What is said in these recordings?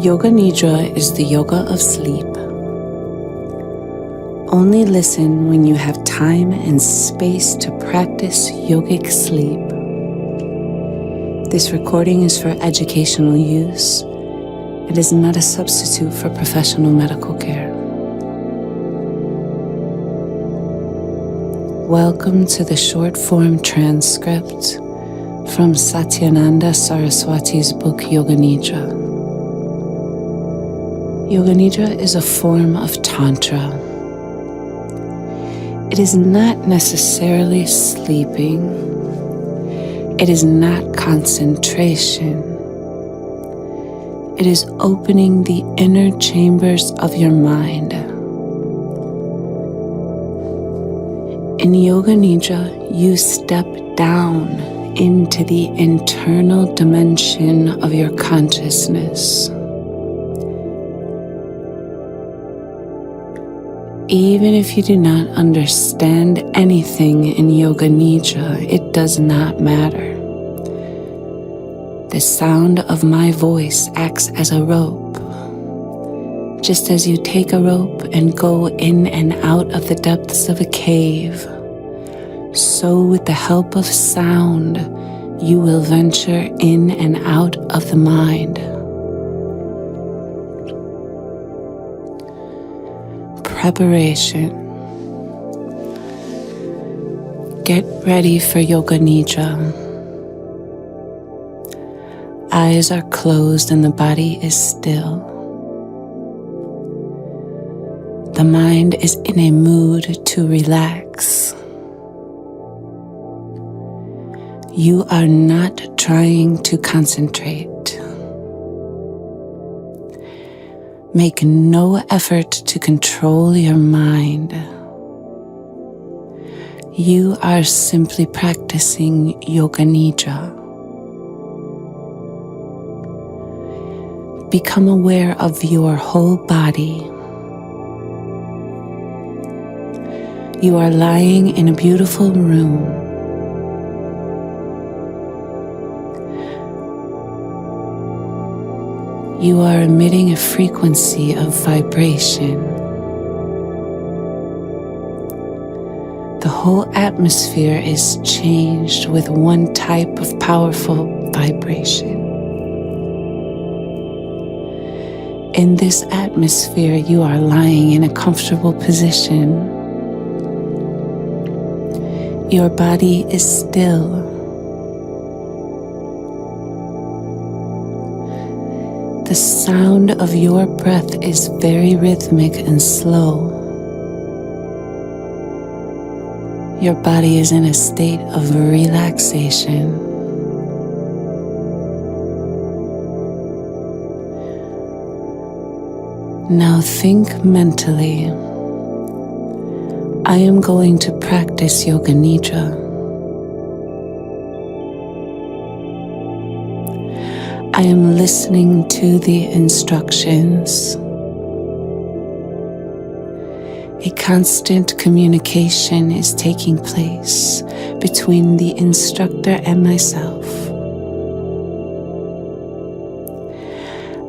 Yoga Nidra is the yoga of sleep. Only listen when you have time and space to practice yogic sleep. This recording is for educational use. It is not a substitute for professional medical care. Welcome to the short form transcript from Satyananda Saraswati's book Yoga Nidra. Yoga Nidra is a form of Tantra. It is not necessarily sleeping. It is not concentration. It is opening the inner chambers of your mind. In Yoga Nidra, you step down into the internal dimension of your consciousness. Even if you do not understand anything in Yoga Nidra, it does not matter. The sound of my voice acts as a rope. Just as you take a rope and go in and out of the depths of a cave, so with the help of sound, you will venture in and out of the mind. Preparation. Get ready for Yoga Nidra. Eyes are closed and the body is still. The mind is in a mood to relax. You are not trying to concentrate. Make no effort to control your mind. You are simply practicing Yoga Nidra. Become aware of your whole body. You are lying in a beautiful room. You are emitting a frequency of vibration. The whole atmosphere is changed with one type of powerful vibration. In this atmosphere, you are lying in a comfortable position. Your body is still. The sound of your breath is very rhythmic and slow. Your body is in a state of relaxation. Now think mentally. I am going to practice Yoga Nidra. I am listening to the instructions. A constant communication is taking place between the instructor and myself.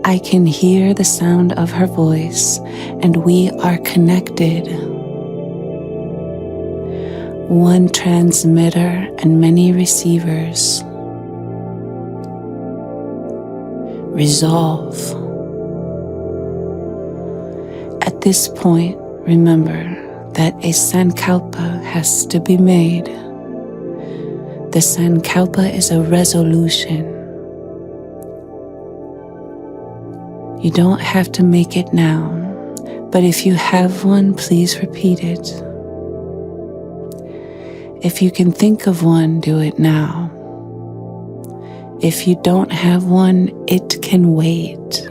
I can hear the sound of her voice, and we are connected. One transmitter and many receivers. Resolve. At this point, remember that a sankalpa has to be made. The sankalpa is a resolution. You don't have to make it now, but if you have one, please repeat it. If you can think of one, do it now. If you don't have one, it can wait.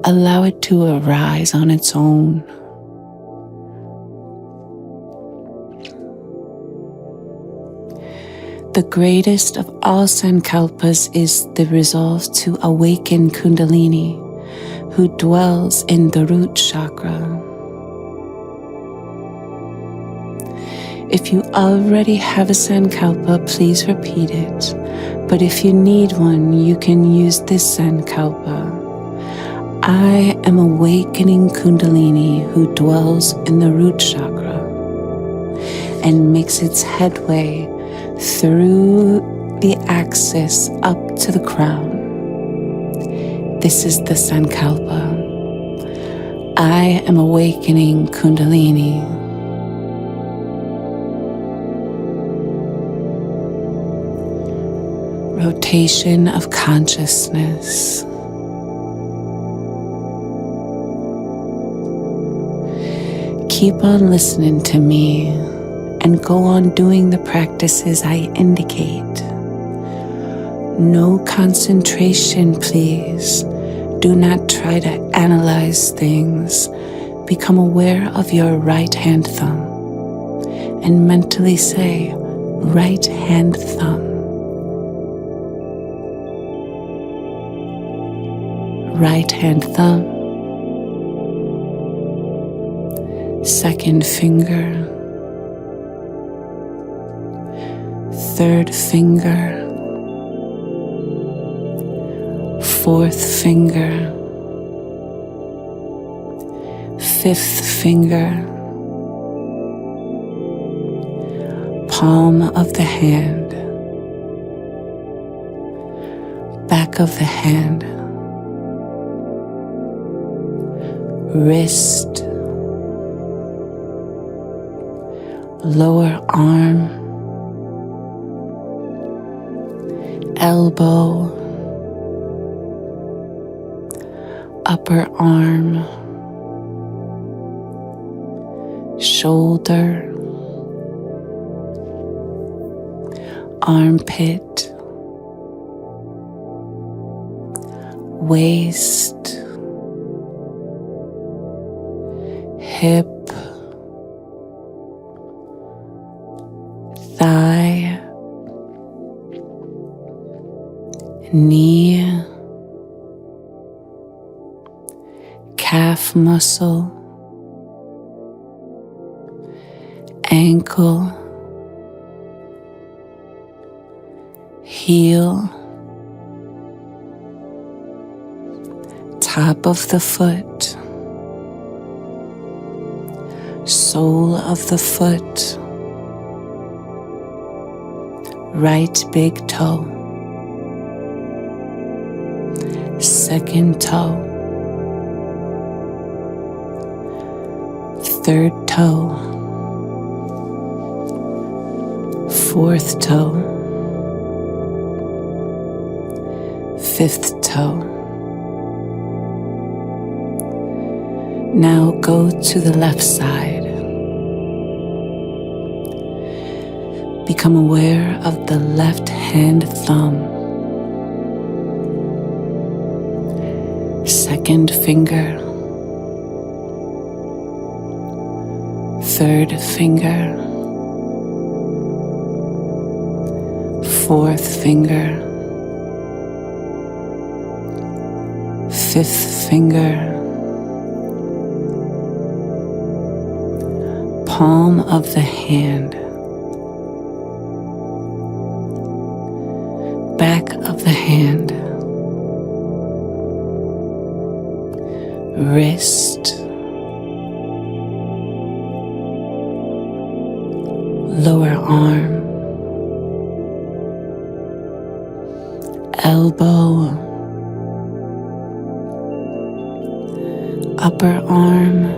Allow it to arise on its own. The greatest of all sankalpas is the resolve to awaken Kundalini, who dwells in the root chakra. If you already have a sankalpa, please repeat it. But if you need one, you can use this sankalpa. I am awakening Kundalini who dwells in the root chakra and makes its headway through the axis up to the crown. This is the sankalpa. I am awakening Kundalini. Rotation of consciousness. Keep on listening to me and go on doing the practices I indicate. No concentration, please. Do not try to analyze things. Become aware of your right hand thumb and mentally say, right hand thumb. Right hand thumb. Second finger. Third finger. Fourth finger, fifth finger, palm of the hand, back of the hand, wrist, lower arm, elbow, upper arm, shoulder, armpit, waist, hip, thigh, knee, calf muscle, ankle, heel, top of the foot, sole of the foot, right big toe, second toe, third toe, fourth toe, fifth toe. Now go to the left side. Become aware of the left hand thumb, second finger, third finger, fourth finger, fifth finger, palm of the hand, back of the hand, wrist, lower arm, elbow, upper arm,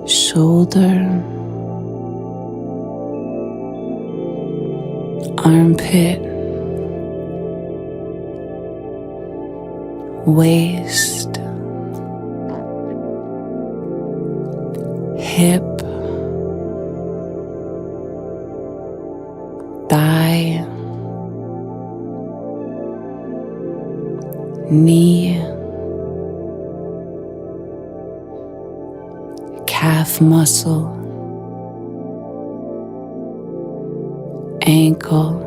shoulder, armpit, waist, hip, thigh, knee, calf muscle, ankle,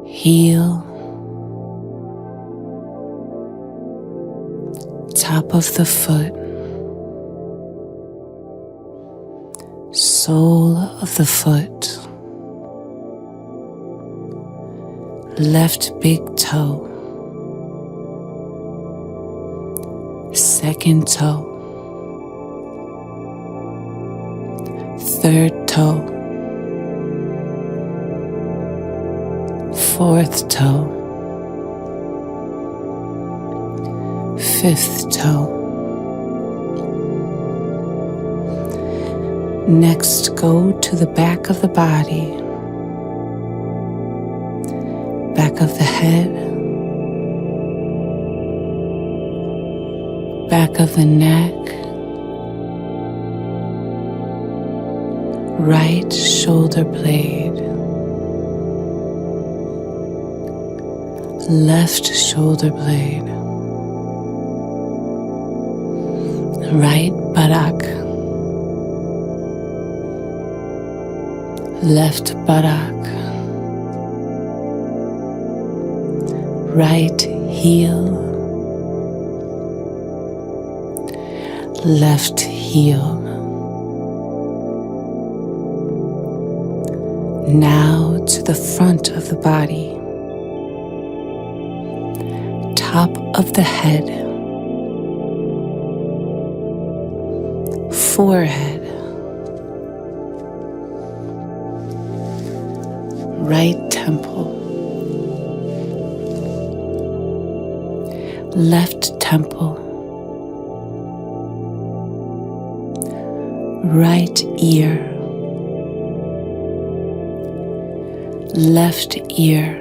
heel, top of the foot, sole of the foot, left big toe, second toe, third toe, fourth toe, fifth toe. Next, go to the back of the body, back of the head, back of the neck, right shoulder blade, left shoulder blade, right buttock, left buttock, right heel, left heel. Now to the front of the body, top of the head, forehead, right temple, left temple, right ear, left ear,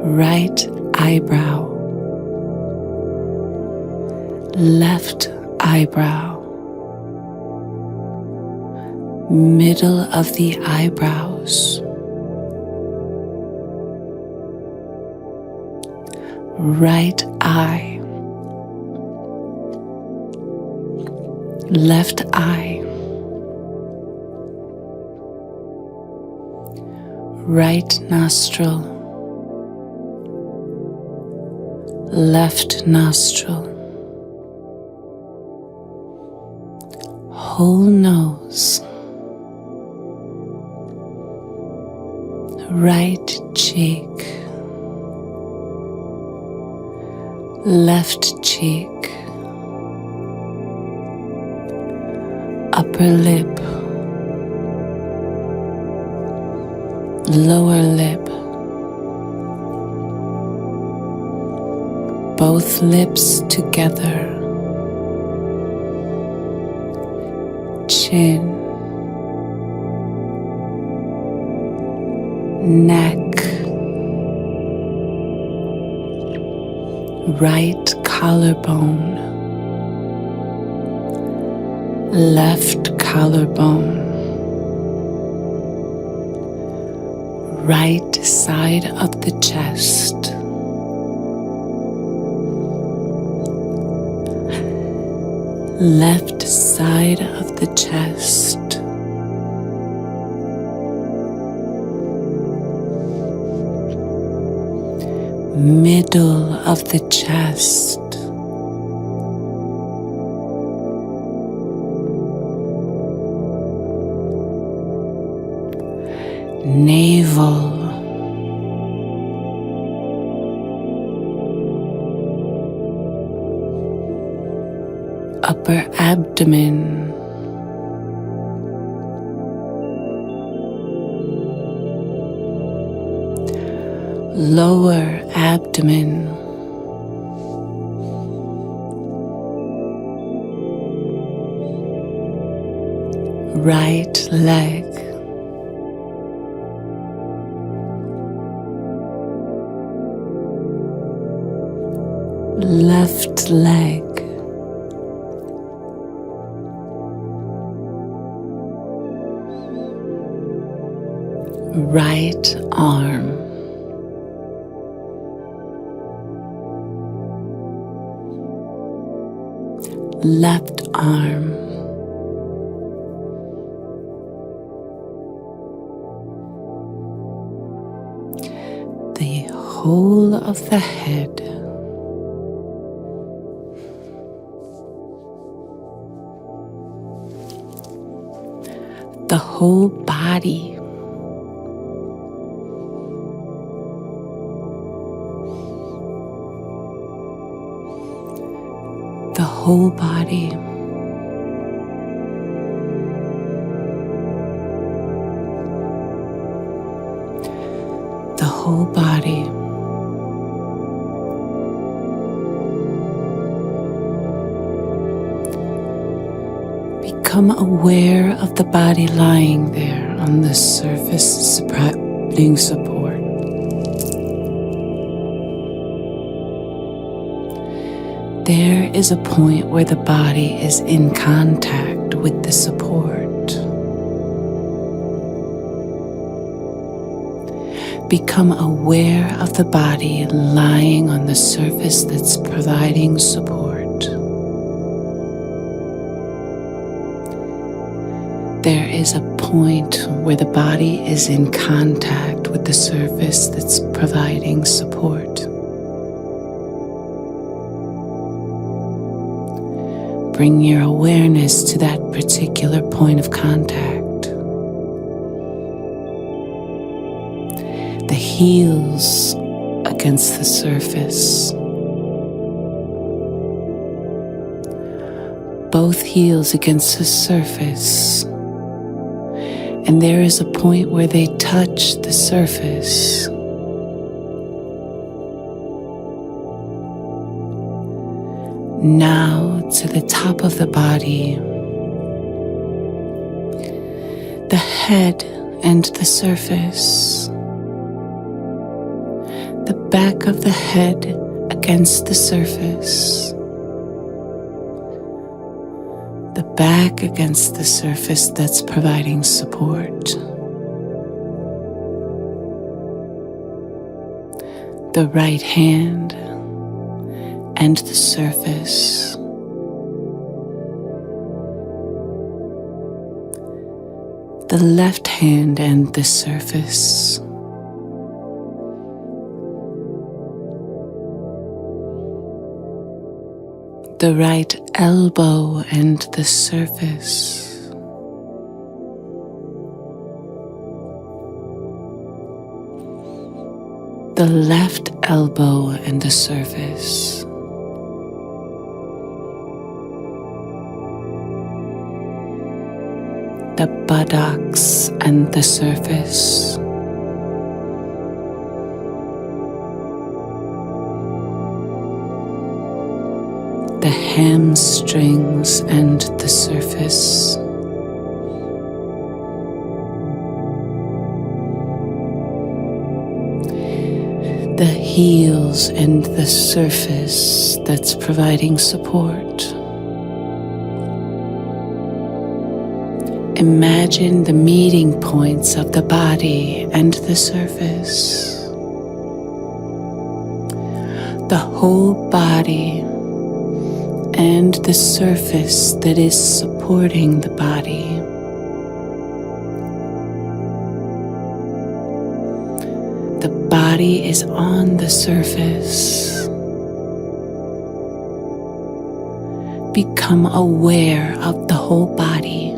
right eyebrow, left eyebrow, middle of the eyebrows, right eye, left eye, right nostril, left nostril, whole nose, right cheek, left cheek, upper lip, lower lip, both lips together, chin, neck, right collarbone, left collarbone, right side of the chest, left side of the chest, middle of the chest, navel, upper abdomen, lower abdomen, right leg, left leg, right arm, left arm, the whole of the head, whole body. The whole body. The whole body. Become aware of the body lying there on the surface, providing support. There is a point where the body is in contact with the support. Become aware of the body lying on the surface that's providing support. There is a point where the body is in contact with the surface that's providing support. Bring your awareness to that particular point of contact. The heels against the surface. Both heels against the surface. And there is a point where they touch the surface. Now to the top of the body, the head and the surface, the back of the head against the surface, the back against the surface that's providing support, the right hand and the surface, the left hand and the surface, the right elbow and the surface, the left elbow and the surface, the buttocks and the surface, the hamstrings and the surface, the heels and the surface that's providing support. Imagine the meeting points of the body and the surface. The whole body and the surface that is supporting the body. The body is on the surface. Become aware of the whole body.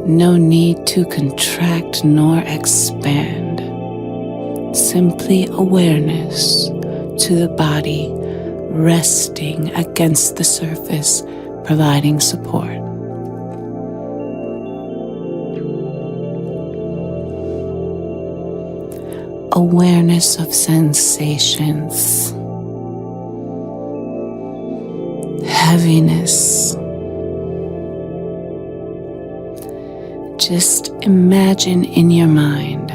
No need to contract nor expand. Simply awareness to the body resting against the surface, providing support. Awareness of sensations, heaviness. Just imagine in your mind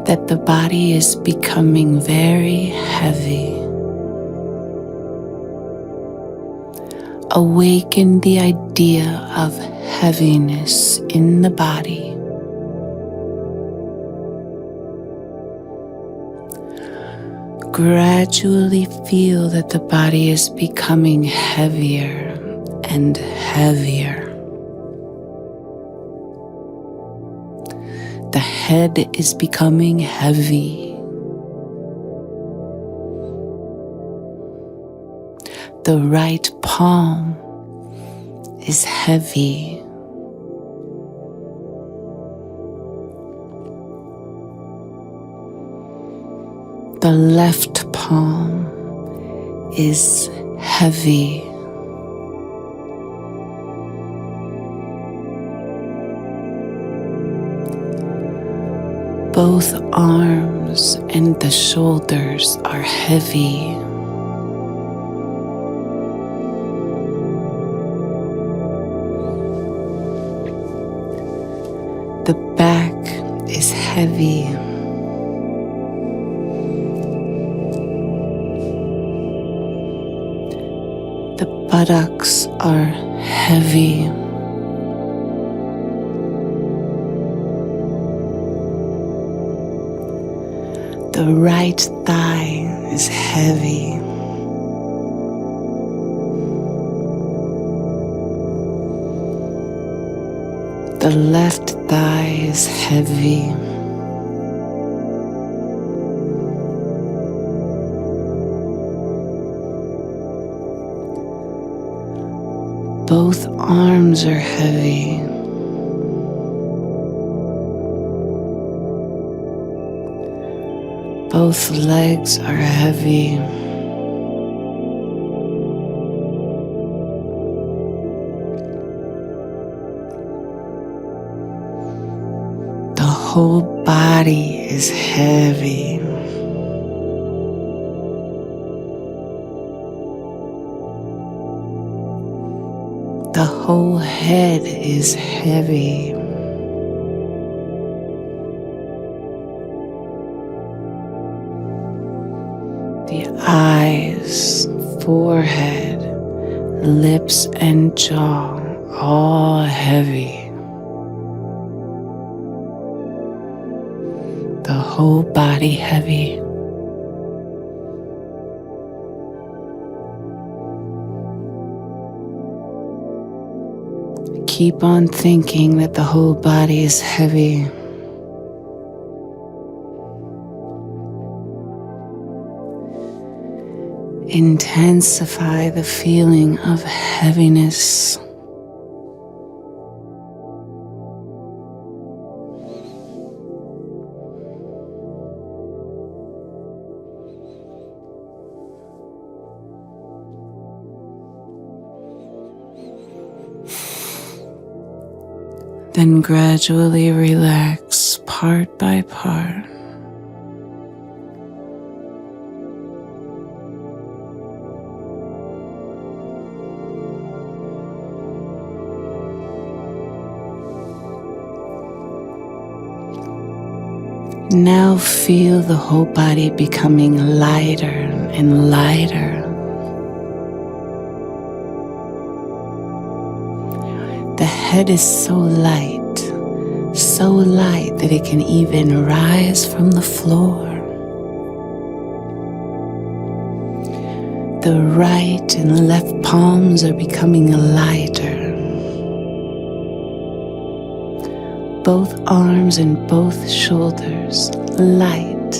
that the body is becoming very heavy. Awaken the idea of heaviness in the body. Gradually feel that the body is becoming heavier and heavier. The head is becoming heavy. The right palm is heavy. The left palm is heavy. Both arms and the shoulders are heavy. The back is heavy. The buttocks are heavy. The right thigh is heavy. The left thigh is heavy. Both arms are heavy. Both legs are heavy. The whole body is heavy. The whole head is heavy. The eyes, forehead, lips, and jaw all heavy. The whole body heavy. Keep on thinking that the whole body is heavy. Intensify the feeling of heaviness. Then gradually relax part by part. Now feel the whole body becoming lighter and lighter. The head is so light that it can even rise from the floor. The right and left palms are becoming lighter. Both arms and both shoulders light.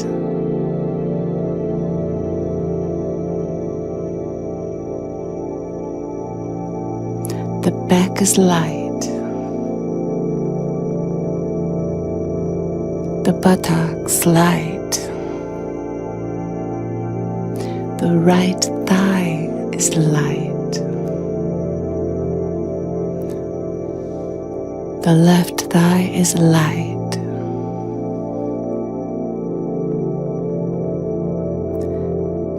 The back is light. The buttocks light. The right thigh is light. The left thigh is light.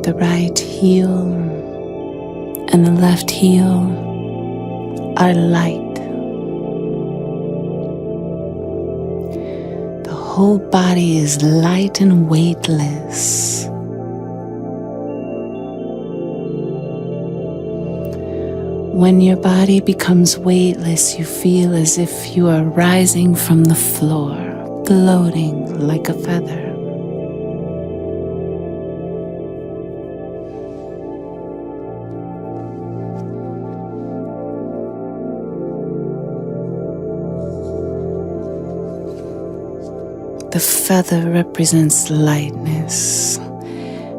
The right heel and the left heel are light. The whole body is light and weightless. When your body becomes weightless, you feel as if you are rising from the floor, floating like a feather. The feather represents lightness,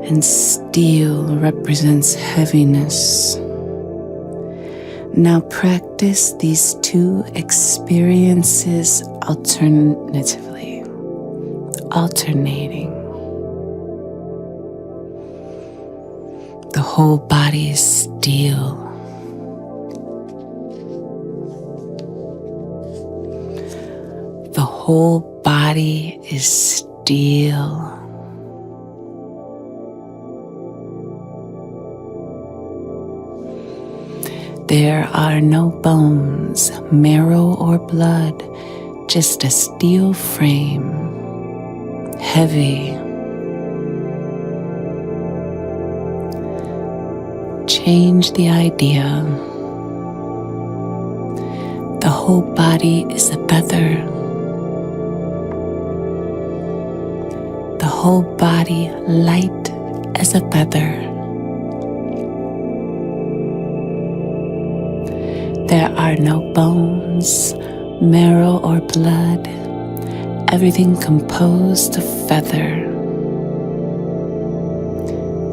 and steel represents heaviness. Now practice these two experiences alternatively, alternating. The whole body is still. The whole body is still. There are no bones, marrow, or blood, just a steel frame, heavy. Change the idea. The whole body is a feather. The whole body light as a feather. There are no bones, marrow, or blood, everything composed of feather.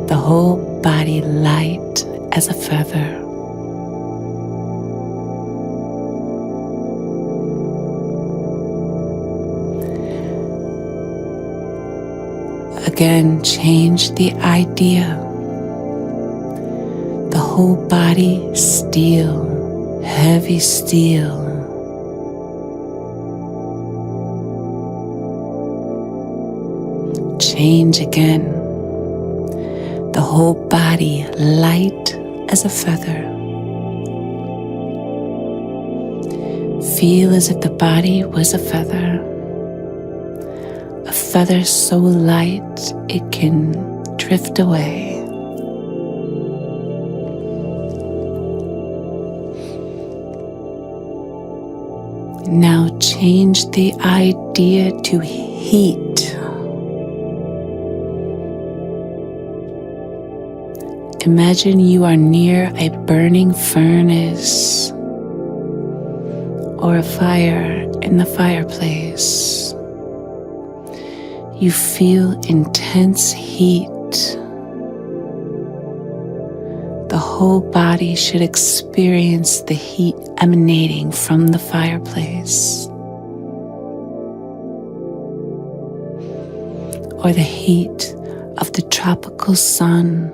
The whole body light as a feather. Again, change the idea. The whole body steel. Heavy steel. Change again. The whole body light as a feather. Feel as if the body was a feather. A feather so light it can drift away. Now change the idea to heat. Imagine you are near a burning furnace or a fire in the fireplace. You feel intense heat. The whole body should experience the heat emanating from the fireplace, or the heat of the tropical sun.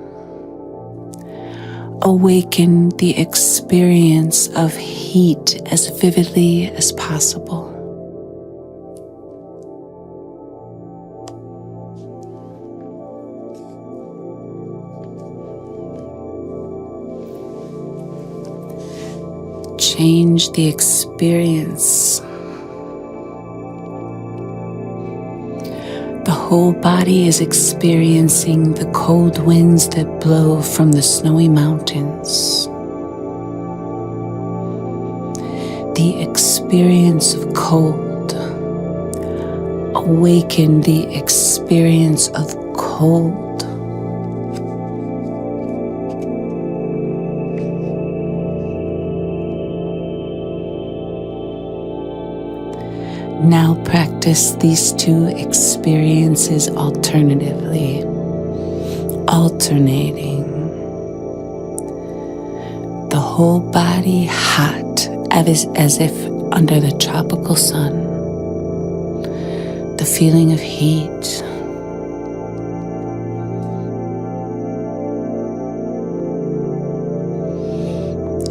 Awaken the experience of heat as vividly as possible. Change the experience. The whole body is experiencing the cold winds that blow from the snowy mountains. The experience of cold. Awaken the experience of cold. Now practice these two experiences alternatively, alternating. The whole body hot, as if under the tropical sun. The feeling of heat.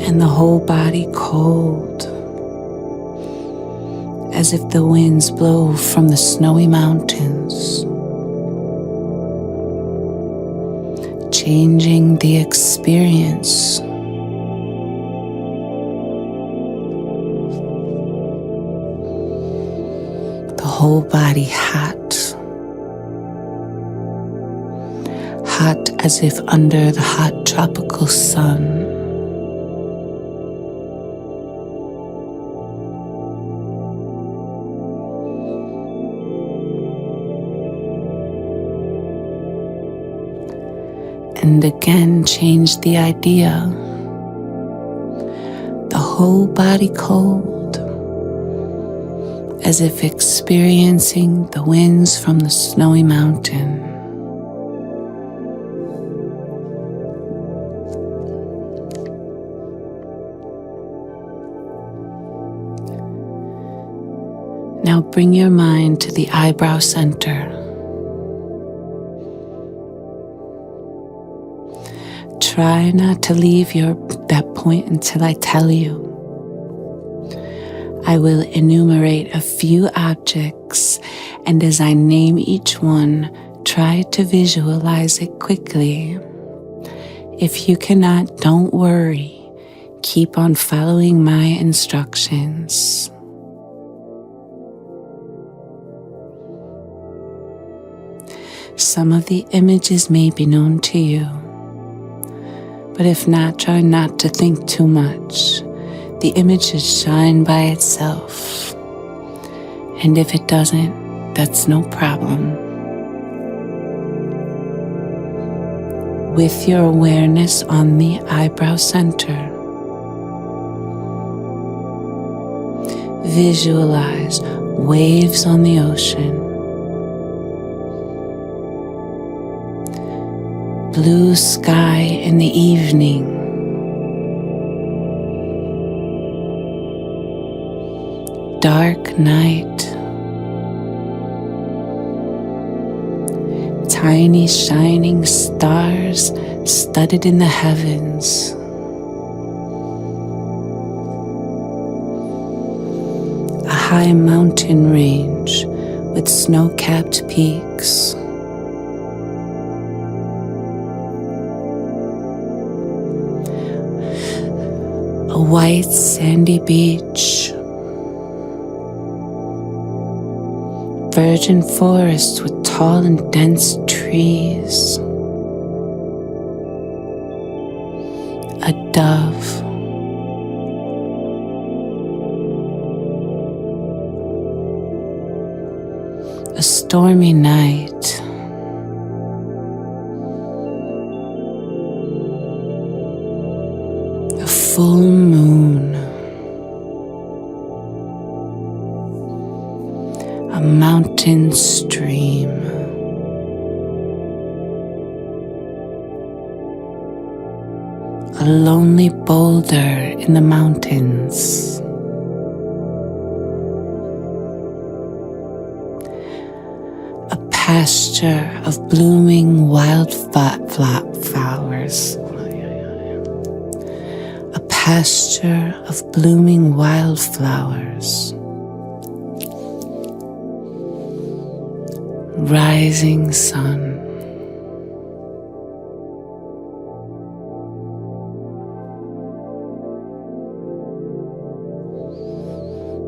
And the whole body cold, as if the winds blow from the snowy mountains, changing the experience. The whole body hot, hot as if under the hot tropical sun. And again, change the idea. The whole body cold, as if experiencing the winds from the snowy mountain. Now bring your mind to the eyebrow center. Try not to leave that point until I tell you. I will enumerate a few objects, and as I name each one, try to visualize it quickly. If you cannot, don't worry. Keep on following my instructions. Some of the images may be known to you, but if not, try not to think too much. The image should shine by itself, and if it doesn't, that's no problem. With your awareness on the eyebrow center, visualize waves on the ocean, blue sky in the evening, dark night, tiny shining stars studded in the heavens, a high mountain range with snow-capped peaks, a white sandy beach, virgin forests with tall and dense trees, a dove, a stormy night, a full moon, a mountain stream, a lonely boulder in the mountains, a pasture of blooming wildflowers, a pasture of blooming wildflowers, rising sun,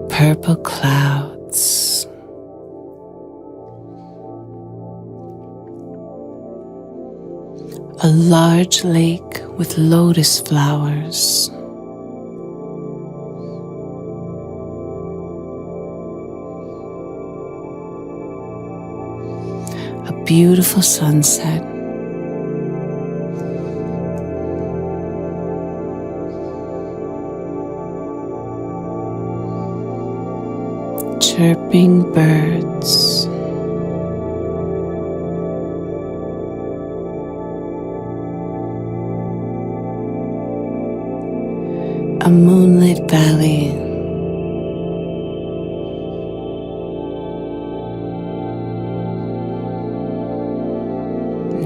purple clouds, a large lake with lotus flowers, a beautiful sunset, chirping birds, a moonlit valley,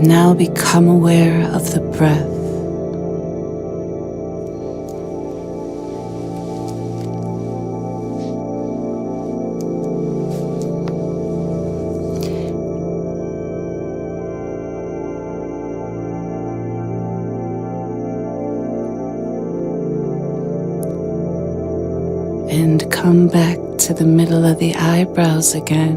now become aware of the breath. And come back to the middle of the eyebrows again.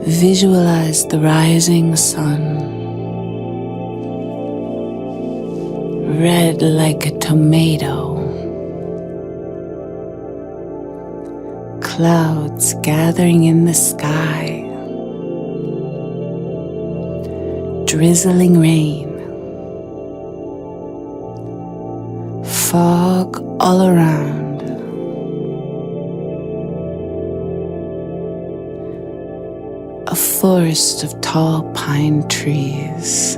Visualize the rising sun, red like a tomato, clouds gathering in the sky, drizzling rain, fog all around, a forest of tall pine trees,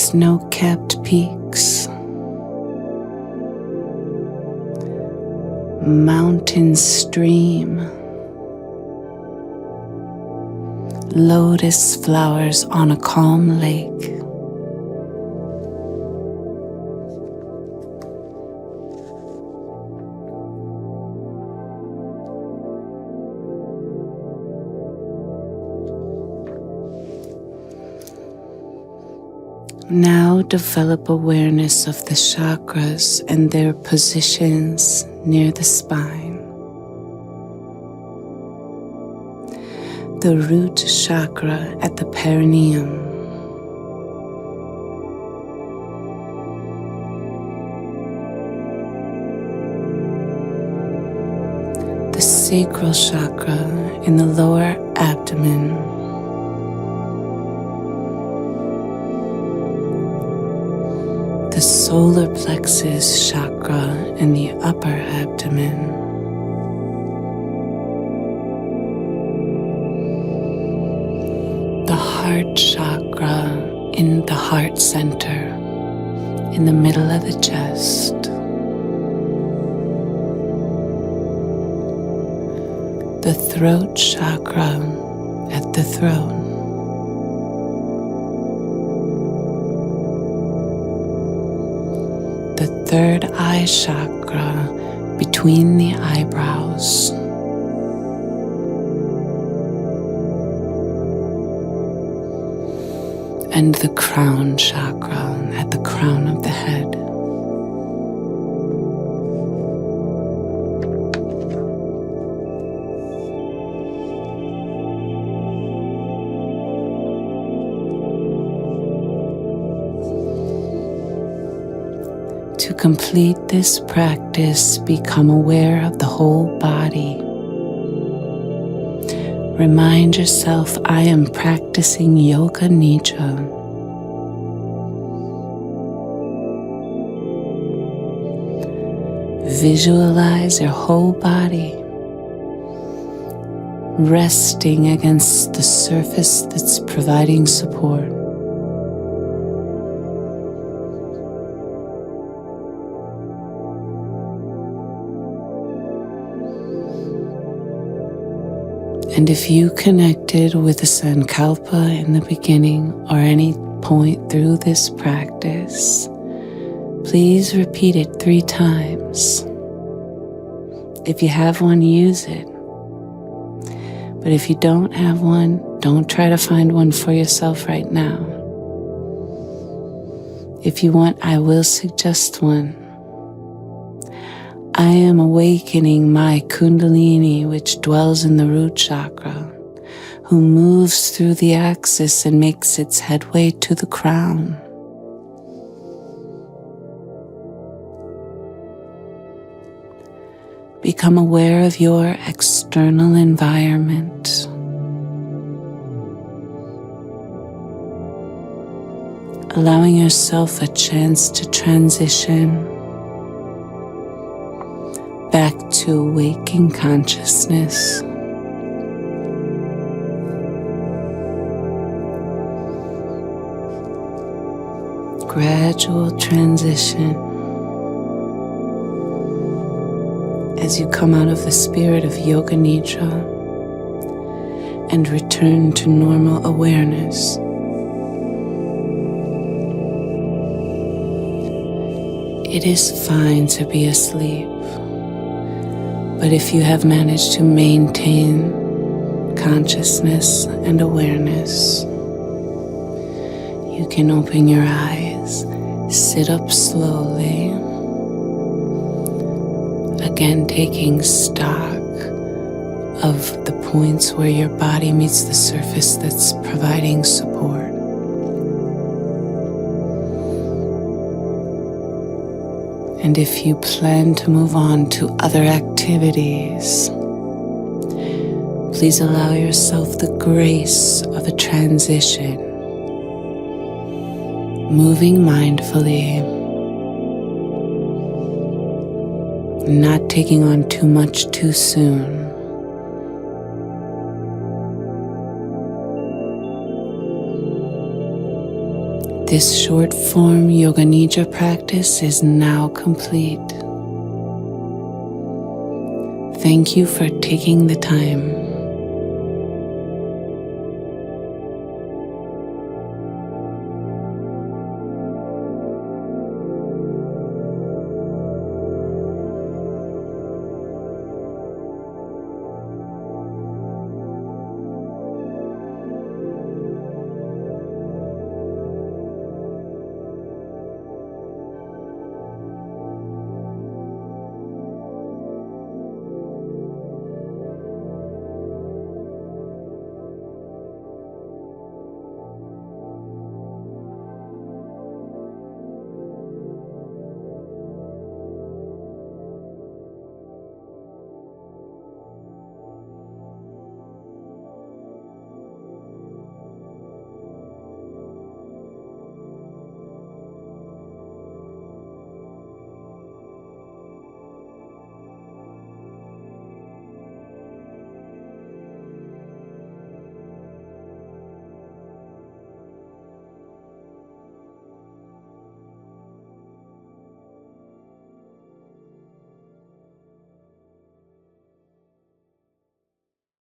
snow-capped peaks, mountain stream, lotus flowers on a calm lake. Now develop awareness of the chakras and their positions near the spine. The root chakra at the perineum. The sacral chakra in the lower abdomen. The solar plexus chakra in the upper abdomen. The heart chakra in the heart center, in the middle of the chest. The throat chakra at the throat. The third eye chakra between the eyebrows. And the crown chakra at the crown of the head. To complete this practice, become aware of the whole body. Remind yourself, I am practicing Yoga Nidra. Visualize your whole body resting against the surface that's providing support. And if you connected with the Sankalpa in the beginning or any point through this practice, please repeat it 3 times. If you have one, use it. But if you don't have one, don't try to find one for yourself right now. If you want, I will suggest one. I am awakening my Kundalini, which dwells in the root chakra, who moves through the axis and makes its headway to the crown. Become aware of your external environment. Allowing yourself a chance to transition back to waking consciousness. Gradual transition as you come out of the spirit of Yoga Nidra and return to normal awareness. It is fine to be asleep. But if you have managed to maintain consciousness and awareness, you can open your eyes, sit up slowly, again taking stock of the points where your body meets the surface that's providing support. And if you plan to move on to other activities, please allow yourself the grace of a transition, moving mindfully, not taking on too much too soon. This short form Yoga Nidra practice is now complete. Thank you for taking the time.